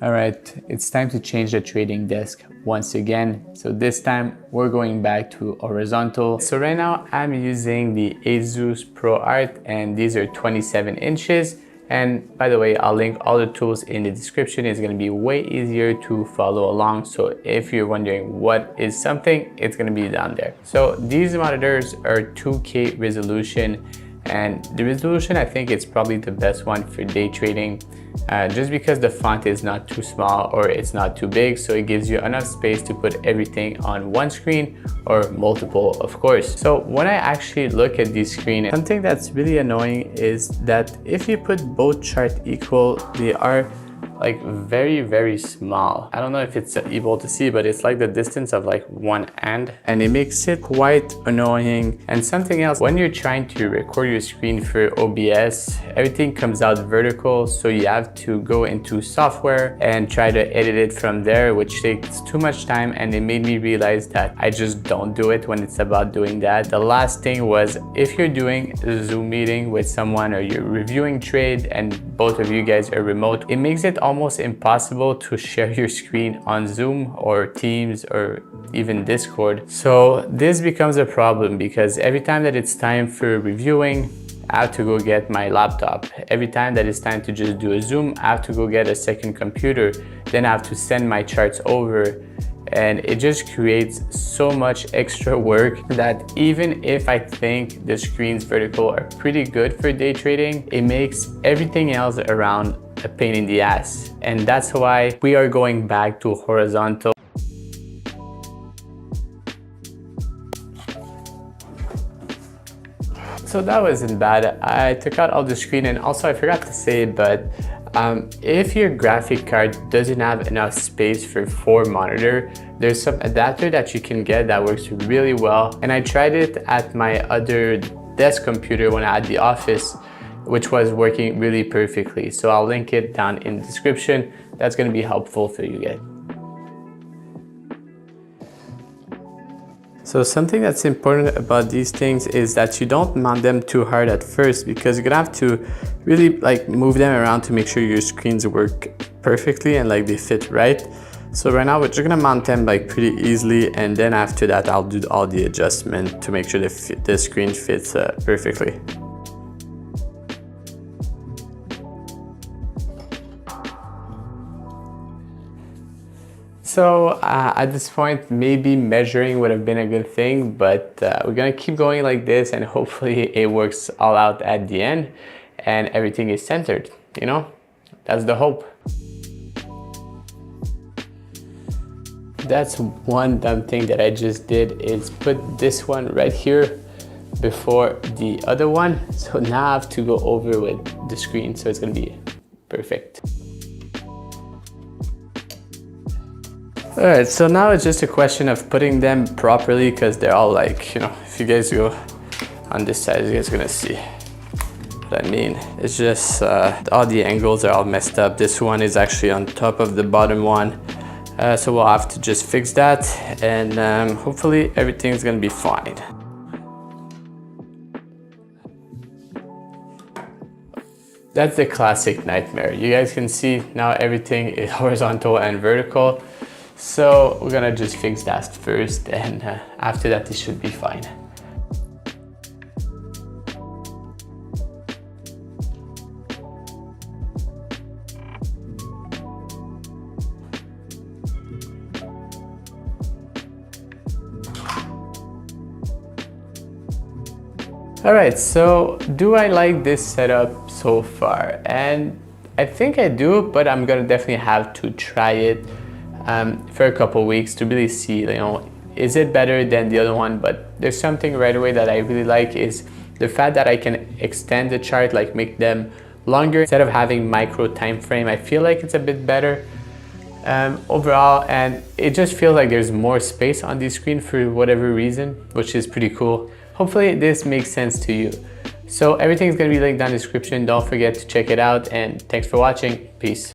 All right, it's time to change the trading desk once again. So this time we're going back to horizontal. So right now I'm using the Asus ProArt and these are 27 inches. And by the way, I'll link all the tools in the description. It's gonna be way easier to follow along. So if you're wondering what is something, it's gonna be down there. So these monitors are 2K resolution, and the resolution, I think it's probably the best one for day trading, just because the font is not too small or it's not too big, so it gives you enough space to put everything on one screen or multiple, of course. So when I actually look at this screen, something that's really annoying is that if you put both charts equal, they are like very small. I don't know if it's able to see, but it's like the distance of like one hand, and it makes it quite annoying. And something else, when you're trying to record your screen for OBS, everything comes out vertical, so you have to go into software and try to edit it from there, which takes too much time, and it made me realize that I just don't do it when it's about doing that. The last thing was, if you're doing a Zoom meeting with someone or you're reviewing trade and both of you guys are remote, it makes it almost impossible to share your screen on Zoom or Teams or even Discord. So this becomes a problem because every time that it's time for reviewing, I have to go get my laptop. Every time that it's time to just do a Zoom, I have to go get a second computer. Then I have to send my charts over. And it just creates so much extra work that even if I think the screens vertical are pretty good for day trading, it makes everything else around a pain in the ass. And that's why we are going back to horizontal. So that wasn't bad. I took out all the screen, and also I forgot to say, but if your graphic card doesn't have enough space for 4 monitors, there's some adapter that you can get that works really well. And I tried it at my other desk computer when I had the office, which was working really perfectly. So I'll link it down in the description. That's gonna be helpful for you guys. So something that's important about these things is that you don't mount them too hard at first, because you're gonna have to really like move them around to make sure your screens work perfectly and like they fit right. So right now we're just gonna mount them like pretty easily, and then after that I'll do all the adjustment to make sure the screen fits perfectly. So at this point, maybe measuring would have been a good thing, but we're gonna keep going like this, and hopefully it works all out at the end and everything is centered, you know? That's the hope. That's one dumb thing that I just did, is put this one right here before the other one. So now I have to go over with the screen, so it's gonna be perfect. All right, so now it's just a question of putting them properly, because they're all like, you know, if you guys go on this side, you guys are gonna see what I mean. It's just all the angles are all messed up. This one is actually on top of the bottom one. So we'll have to just fix that, and hopefully everything's gonna be fine. That's the classic nightmare. You guys can see now everything is horizontal and vertical. So we're gonna just fix that first, and after that it should be fine. All right, so do I like this setup so far? And I think I do, but I'm gonna definitely have to try it for a couple weeks to really see, you know, is it better than the other one? But there's something right away that I really like, is the fact that I can extend the chart, like make them longer instead of having micro time frame. I feel like it's a bit better overall, and it just feels like there's more space on the screen for whatever reason, which is pretty cool. Hopefully this makes sense to you. So everything's gonna be linked down in the description. Don't forget to check it out, and thanks for watching. Peace.